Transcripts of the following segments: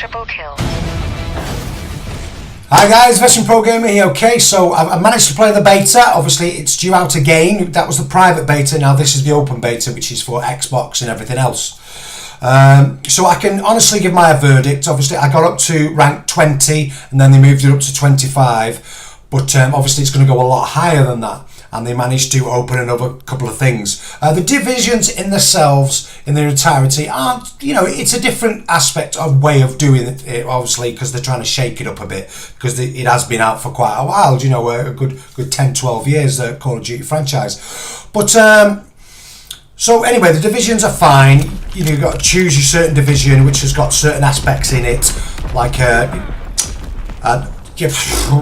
triple kill. Hi guys, Vetran Pro Gamer here. Okay, so I managed to play the beta. Obviously, it's due out again. That was the private beta. Now this is the open beta, which is for Xbox and everything else. So I can honestly give my verdict. Obviously, I got up to rank 20, and then they moved it up to 25. But obviously, it's going to go a lot higher than that. And they managed to open another couple of things. The divisions in themselves, in their entirety, aren't, it's a different aspect of way of doing it, obviously, because they're trying to shake it up a bit, because it has been out for quite a while, a good 10, 12 years, the Call of Duty franchise. But, so anyway, the divisions are fine. You've got to choose your certain division, which has got certain aspects in it, like,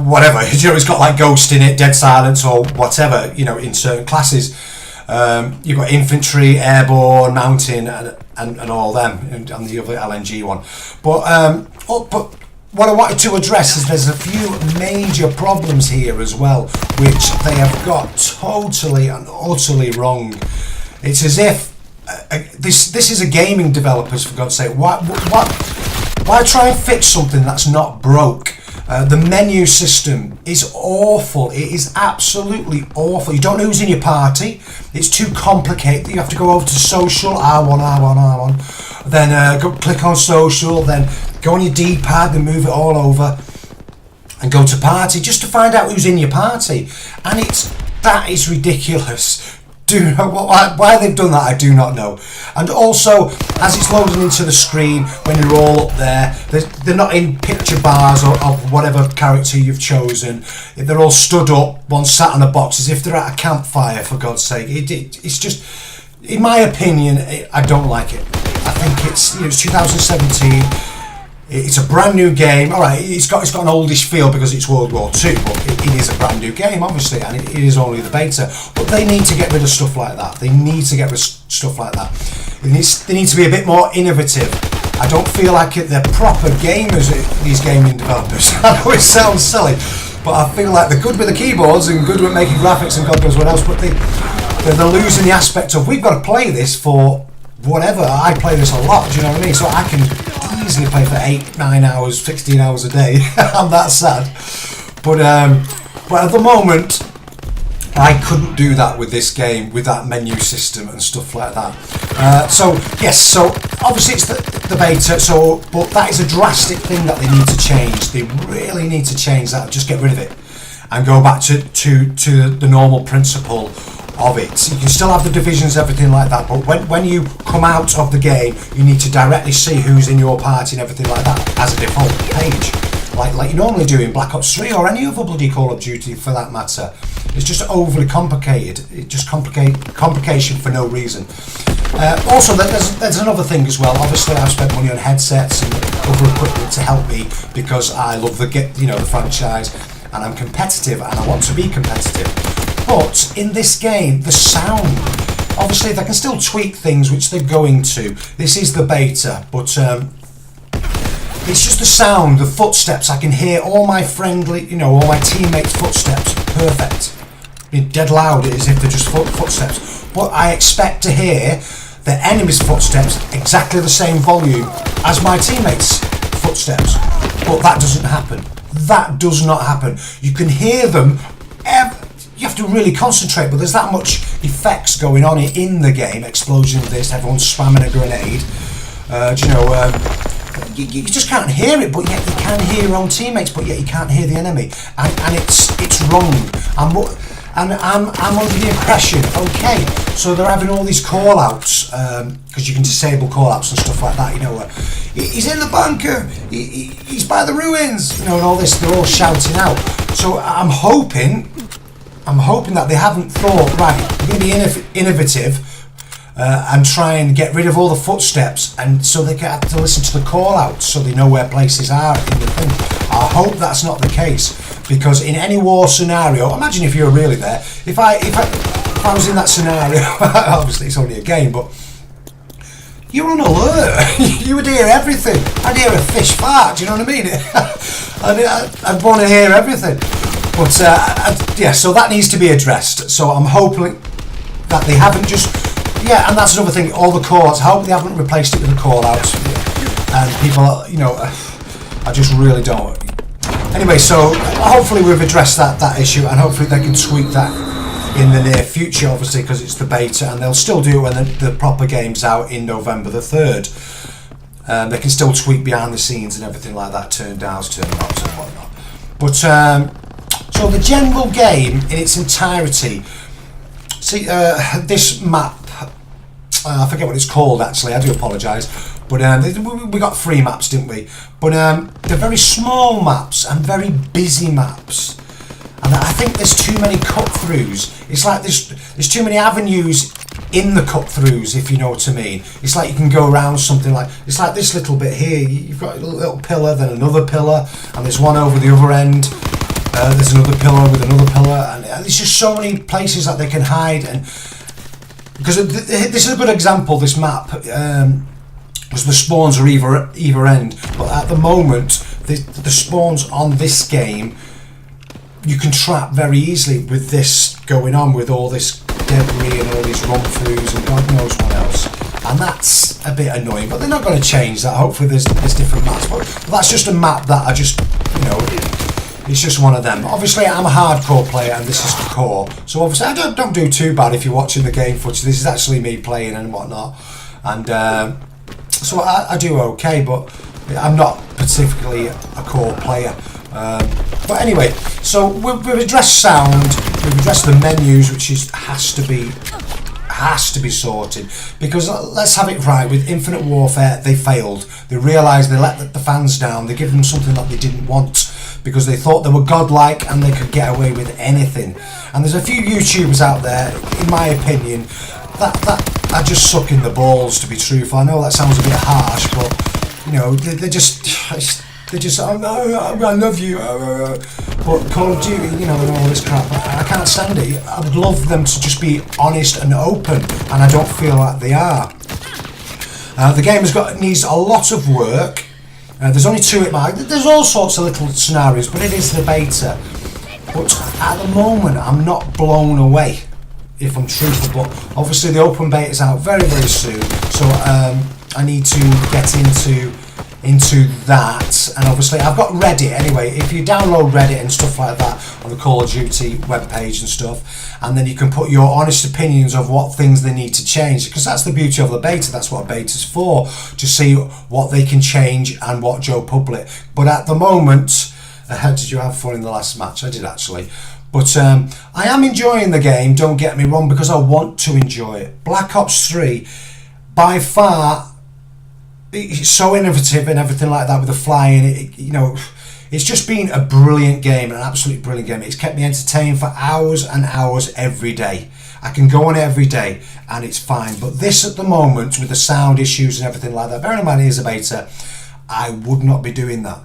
whatever, it's got like Ghost in it, Dead Silence or whatever, in certain classes. You've got infantry, airborne, mountain, and all them, and the other LNG one. But what I wanted to address is there's a few major problems here as well, which they have got totally and utterly wrong. It's as if this is a gaming developers, for God's sake. Why try and fix something that's not broke? The menu system is awful. It is absolutely awful. You don't know who's in your party. It's too complicated. You have to go over to social, R1, then go click on social, then go on your D-pad and move it all over and go to party just to find out who's in your party. And that is ridiculous. Why they've done that, I do not know. And also, as it's loading into the screen, when you're all up there, they're not in picture bars of whatever character you've chosen. They're all stood up, one sat on a box, as if they're at a campfire, for God's sake. It's just, in my opinion, I don't like it. I think it's 2017. It's a brand new game. All right, it's got an oldish feel because it's World War II, but it is a brand new game, obviously, and it is only the beta. But they need to get rid of stuff like that. They need to get rid of stuff like that. They need to be a bit more innovative. I don't feel like they're proper gamers, these gaming developers. I know it sounds silly, but I feel like they're good with the keyboards and good with making graphics and God knows what else, but they're losing the aspect of, we've got to play this for whatever. I play this a lot, do you know what I mean? So I can easily play for 8, 9 hours, 16 hours a day. I'm that sad. But at the moment, I couldn't do that with this game, with that menu system and stuff like that. So obviously it's the beta, but that is a drastic thing that they need to change. They really need to change that, just get rid of it and go back to the normal principle of it. You can still have the divisions, everything like that, but when you come out of the game, you need to directly see who's in your party and everything like that as a default page, like you normally do in Black Ops 3 or any other bloody Call of Duty for that matter. It's just overly complicated. It just complication for no reason. Also, there's another thing as well. Obviously, I've spent money on headsets and other equipment to help me because I love the franchise, and I'm competitive and I want to be competitive. But in this game, the sound, obviously they can still tweak things, which they're going to. This is the beta, but it's just the sound, the footsteps. I can hear all my all my teammates' footsteps, perfect. Dead loud, as if they're just footsteps. But I expect to hear the enemy's footsteps exactly the same volume as my teammates' footsteps. But that doesn't happen. That does not happen. You can hear them. You have to really concentrate, but there's that much effects going on in the game. Explosion of this, everyone's spamming a grenade. You just can't hear it, but yet you can hear your own teammates, but yet you can't hear the enemy, and it's wrong. I'm under the impression, okay, so they're having all these call-outs, because you can disable call-outs and stuff like that, he's in the bunker, he's by the ruins, and all this, they're all shouting out. So I'm hoping that they haven't thought, right, we're going to be innovative and try and get rid of all the footsteps, and so they have to listen to the call-outs so they know where places are in the thing. I hope that's not the case, because in any war scenario, imagine if you were really there, if I was in that scenario, obviously it's only a game, but you're on alert. You would hear everything. I'd hear a fish fart, do you know what I mean? I'd want to hear everything. But so that needs to be addressed. So I'm hoping that they haven't just, and that's another thing, all the call-outs, I hope they haven't replaced it with the call-outs. and people, you know, I just really don't. Anyway, so hopefully we've addressed that issue, and hopefully they can tweak that in the near future, obviously, because it's the beta, and they'll still do it when the proper game's out in November the 3rd. They can still tweak behind the scenes and everything like that, turn downs, turn ups and whatnot. But so the general game in its entirety, see, this map, I forget what it's called actually, I do apologise, but we got 3 maps, didn't we? But they're very small maps and very busy maps, and I think there's too many cut-throughs. It's like there's too many avenues in the cut-throughs, if you know what I mean. It's like you can go around something like, it's like this little bit here, you've got a little pillar, then another pillar, and there's one over the other end, there's another pillar with another pillar, and there's just so many places that they can hide. And because this is a good example, this map, because the spawns are either end, but at the moment the spawns on this game you can trap very easily with this going on, with all this debris and all these run-throughs and God knows what else, and that's a bit annoying, but they're not going to change that. Hopefully there's different maps, but that's just a map that I just, you know, it's just one of them. Obviously I'm a hardcore player and this is the core, so obviously I don't do too bad if you're watching the game footage. This is actually me playing and whatnot, and so I do okay, but I'm not particularly a core player. But anyway, so we've addressed sound, we've addressed the menus, which has to be sorted, because let's have it right, with Infinite Warfare they failed. They realised they let the fans down, they gave them something that they didn't want, because they thought they were godlike and they could get away with anything. And there's a few YouTubers out there, in my opinion, that are just sucking the balls, to be truthful. I know that sounds a bit harsh, but you know, they're just oh no, I love you, but Call of Duty, you know, and all this crap, I can't stand it. I would love them to just be honest and open, and I don't feel like they are. The game needs a lot of work. There's only 2 at my, there's all sorts of little scenarios, but it is the beta. But at the moment, I'm not blown away, if I'm truthful. But obviously, the open beta is out very, very soon, so I need to get into that. And obviously, I've got Reddit anyway. If you download Reddit and stuff like that on the Call of Duty webpage and stuff, and then you can put your honest opinions of what things they need to change, because that's the beauty of the beta. That's what a beta's for, to see what they can change and what Joe Public. But at the moment, did you have fun in the last match? I did actually. But I am enjoying the game, don't get me wrong, because I want to enjoy it. Black Ops 3, by far, it's so innovative and everything like that with the flying. You know, it's just been a brilliant game, an absolutely brilliant game. It's kept me entertained for hours and hours every day. I can go on every day and it's fine. But this at the moment, with the sound issues and everything like that, bearing in mind it is a beta, I would not be doing that.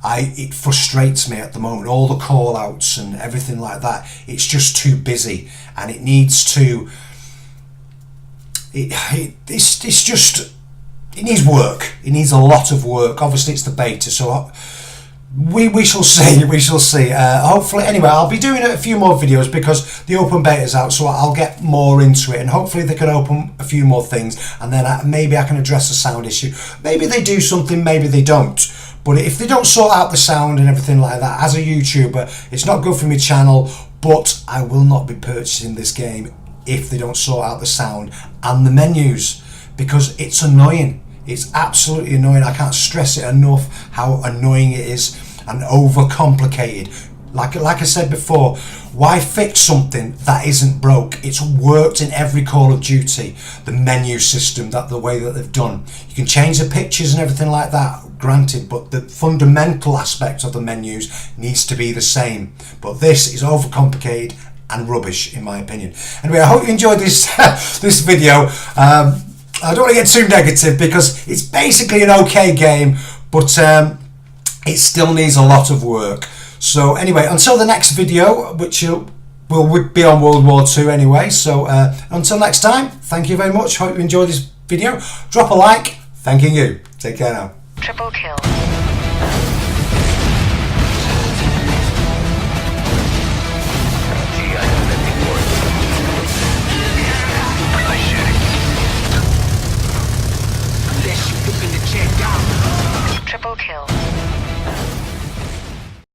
It frustrates me at the moment, all the call outs and everything like that. It's just too busy, and it needs to, it's just, it needs work. It needs a lot of work. Obviously it's the beta, so we shall see. Hopefully, anyway, I'll be doing a few more videos because the open beta is out, so I'll get more into it, and hopefully they can open a few more things, and then maybe I can address the sound issue. Maybe they do something, maybe they don't. But if they don't sort out the sound and everything like that, as a YouTuber, it's not good for my channel. But I will not be purchasing this game if they don't sort out the sound and the menus, because it's annoying. It's absolutely annoying. I can't stress it enough how annoying it is and overcomplicated. Like I said before, why fix something that isn't broke? It's worked in every Call of Duty. The menu system, the way that they've done. You can change the pictures and everything like that, granted, but the fundamental aspect of the menus needs to be the same. But this is overcomplicated and rubbish, in my opinion. Anyway, I hope you enjoyed this this video. I don't want to get too negative because it's basically an okay game, but it still needs a lot of work. So anyway, until the next video, which will be on World War II anyway. So until next time, thank you very much. Hope you enjoyed this video. Drop a like. Thanking you. Take care now. Triple kill.